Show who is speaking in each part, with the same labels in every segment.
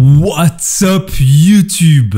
Speaker 1: What's up YouTube?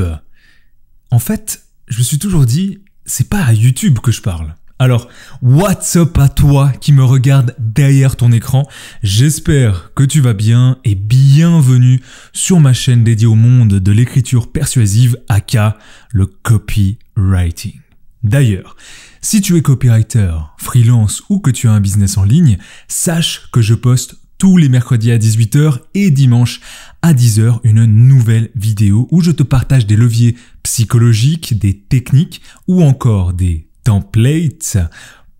Speaker 1: En fait, je me suis toujours dit, c'est pas à YouTube que je parle. Alors, what's up à toi qui me regarde derrière ton écran? J'espère que tu vas bien et bienvenue sur ma chaîne dédiée au monde de l'écriture persuasive, aka le copywriting. D'ailleurs, si tu es copywriter, freelance ou que tu as un business en ligne, sache que je poste tous les mercredis à 18h et dimanche à 10h une nouvelle vidéo où je te partage des leviers psychologiques, des techniques ou encore des templates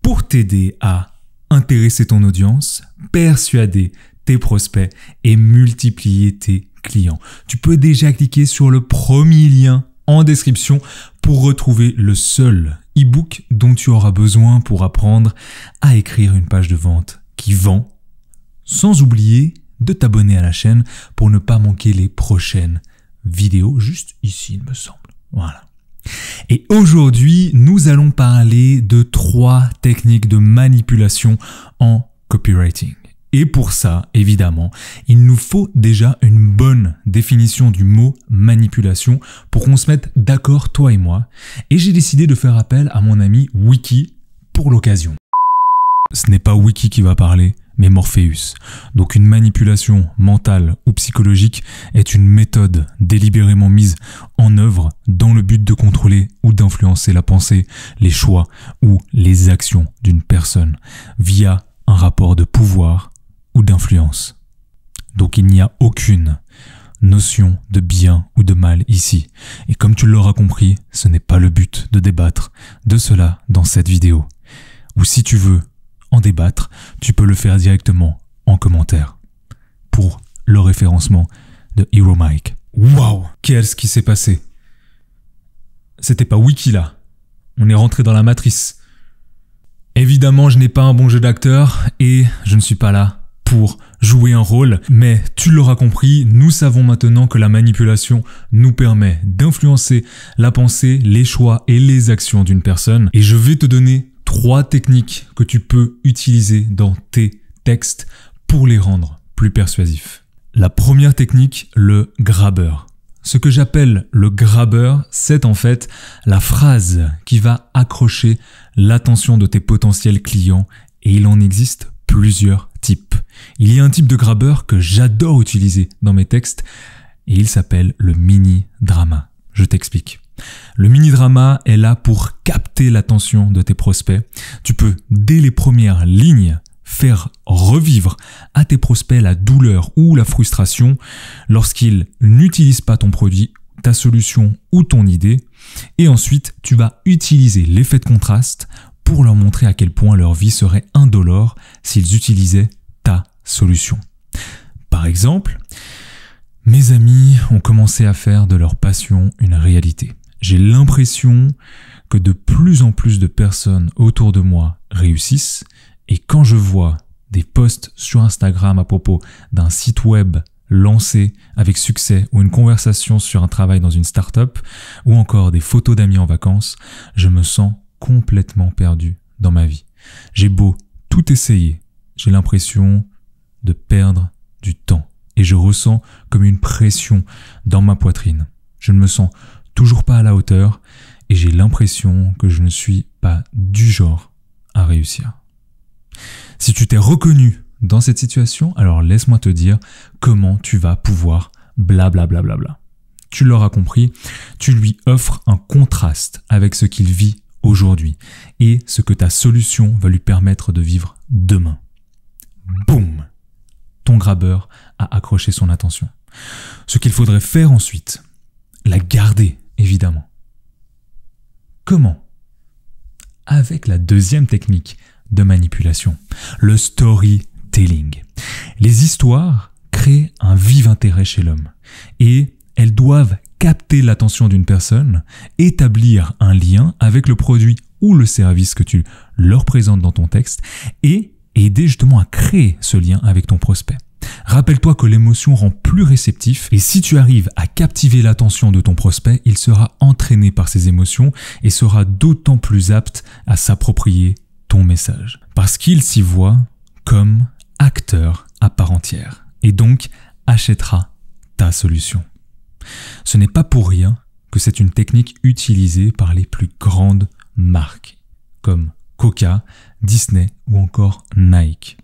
Speaker 1: pour t'aider à intéresser ton audience, persuader tes prospects et multiplier tes clients. Tu peux déjà cliquer sur le premier lien en description pour retrouver le seul e-book dont tu auras besoin pour apprendre à écrire une page de vente qui vend, sans oublier de t'abonner à la chaîne pour ne pas manquer les prochaines vidéos, juste ici il me semble. Voilà. Et aujourd'hui, nous allons parler de 3 techniques de manipulation en copywriting. Et pour ça, évidemment, il nous faut déjà une bonne définition du mot manipulation pour qu'on se mette d'accord, toi et moi. Et j'ai décidé de faire appel à mon ami Wiki pour l'occasion. Ce n'est pas Wiki qui va parler, mais Morpheus. Donc une manipulation mentale ou psychologique est une méthode délibérément mise en œuvre dans le but de contrôler ou d'influencer la pensée, les choix ou les actions d'une personne via un rapport de pouvoir ou d'influence. Donc il n'y a aucune notion de bien ou de mal ici. Et comme tu l'auras compris, ce n'est pas le but de débattre de cela dans cette vidéo. Ou si tu veux en débattre, tu peux le faire directement en commentaire pour le référencement de Hero Mike. Waouh, qu'est-ce qui s'est passé? C'était pas Wiki là. On est rentré dans la matrice. Évidemment, je n'ai pas un bon jeu d'acteur et je ne suis pas là pour jouer un rôle, mais tu l'auras compris, nous savons maintenant que la manipulation nous permet d'influencer la pensée, les choix et les actions d'une personne. Et je vais te donner 3 techniques que tu peux utiliser dans tes textes pour les rendre plus persuasifs. La première technique, le grabbeur. Ce que j'appelle le grabbeur, c'est en fait la phrase qui va accrocher l'attention de tes potentiels clients et il en existe plusieurs types. Il y a un type de grabbeur que j'adore utiliser dans mes textes et il s'appelle le mini-drama. Je t'explique. Le mini-drama est là pour capter l'attention de tes prospects. Tu peux, dès les premières lignes, faire revivre à tes prospects la douleur ou la frustration lorsqu'ils n'utilisent pas ton produit, ta solution ou ton idée. Et ensuite, tu vas utiliser l'effet de contraste pour leur montrer à quel point leur vie serait indolore s'ils utilisaient ta solution. Par exemple, mes amis ont commencé à faire de leur passion une réalité. J'ai l'impression que de plus en plus de personnes autour de moi réussissent et quand je vois des posts sur Instagram à propos d'un site web lancé avec succès ou une conversation sur un travail dans une start-up ou encore des photos d'amis en vacances, je me sens complètement perdu dans ma vie. J'ai beau tout essayer, j'ai l'impression de perdre du temps et je ressens comme une pression dans ma poitrine. Je ne me sens toujours pas à la hauteur et j'ai l'impression que je ne suis pas du genre à réussir. Si tu t'es reconnu dans cette situation, alors laisse-moi te dire comment tu vas pouvoir blablabla. Tu l'auras compris, tu lui offres un contraste avec ce qu'il vit aujourd'hui et ce que ta solution va lui permettre de vivre demain. Boum! Ton grabbeur a accroché son attention. Ce qu'il faudrait faire ensuite, la garder, évidemment. Comment? Avec la deuxième technique de manipulation, le storytelling. Les histoires créent un vif intérêt chez l'homme et elles doivent capter l'attention d'une personne, établir un lien avec le produit ou le service que tu leur présentes dans ton texte et aider justement à créer ce lien avec ton prospect. Rappelle-toi que l'émotion rend plus réceptif et si tu arrives à captiver l'attention de ton prospect, il sera entraîné par ses émotions et sera d'autant plus apte à s'approprier ton message. Parce qu'il s'y voit comme acteur à part entière et donc achètera ta solution. Ce n'est pas pour rien que c'est une technique utilisée par les plus grandes marques, comme Coca, Disney ou encore Nike.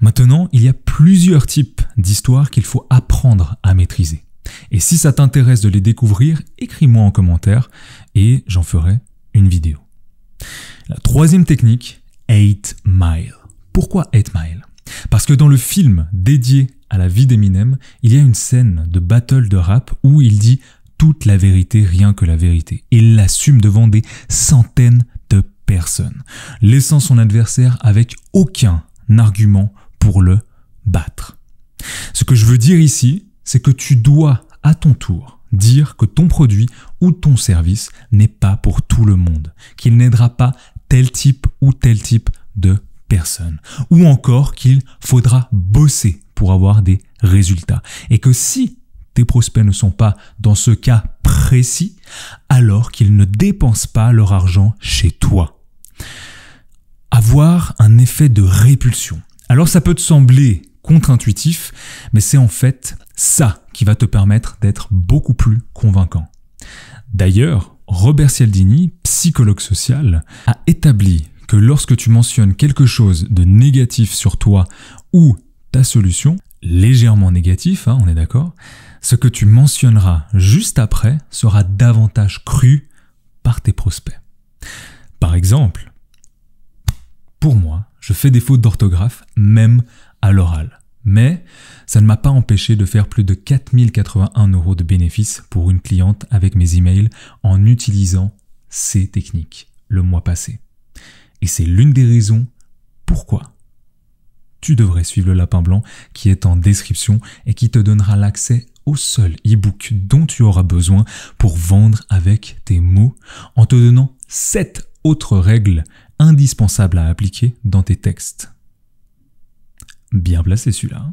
Speaker 1: Maintenant, il y a plusieurs types d'histoires qu'il faut apprendre à maîtriser. Et si ça t'intéresse de les découvrir, écris-moi en commentaire et j'en ferai une vidéo. La troisième technique, 8 Mile. Pourquoi 8 Mile? Parce que dans le film dédié à la vie d'Eminem, il y a une scène de battle de rap où il dit toute la vérité, rien que la vérité. Il l'assume devant des centaines de personnes, laissant son adversaire avec aucun argument pour le battre. Ce que je veux dire ici, c'est que tu dois à ton tour dire que ton produit ou ton service n'est pas pour tout le monde, qu'il n'aidera pas tel type ou tel type de personne, ou encore qu'il faudra bosser pour avoir des résultats, et que si tes prospects ne sont pas dans ce cas précis, alors qu'ils ne dépensent pas leur argent chez toi. Avoir un effet de répulsion. Alors ça peut te sembler contre-intuitif, mais c'est en fait ça qui va te permettre d'être beaucoup plus convaincant. D'ailleurs, Robert Cialdini, psychologue social, a établi que lorsque tu mentionnes quelque chose de négatif sur toi ou ta solution, légèrement négatif, on est d'accord, ce que tu mentionneras juste après sera davantage cru par tes prospects. Par exemple, pour moi, je fais des fautes d'orthographe même à l'oral. Mais ça ne m'a pas empêché de faire plus de 4 081 € de bénéfices pour une cliente avec mes emails en utilisant ces techniques le mois passé. Et c'est l'une des raisons pourquoi tu devrais suivre le lapin blanc qui est en description et qui te donnera l'accès au seul e-book dont tu auras besoin pour vendre avec tes mots en te donnant 7 autres règles indispensables à appliquer dans tes textes. Bien placé celui-là.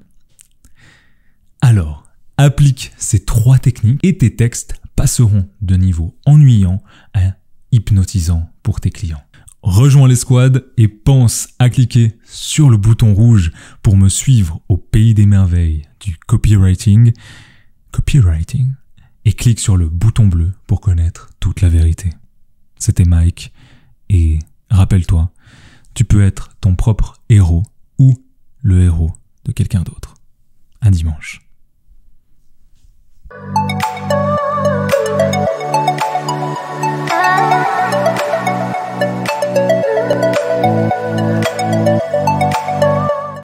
Speaker 1: Alors, applique ces 3 techniques et tes textes passeront de niveau ennuyant à hypnotisant pour tes clients. Rejoins l'escouade et pense à cliquer sur le bouton rouge pour me suivre au pays des merveilles du copywriting, et clique sur le bouton bleu pour connaître toute la vérité. C'était Mike et rappelle-toi, tu peux être ton propre héros ou le héros de quelqu'un d'autre.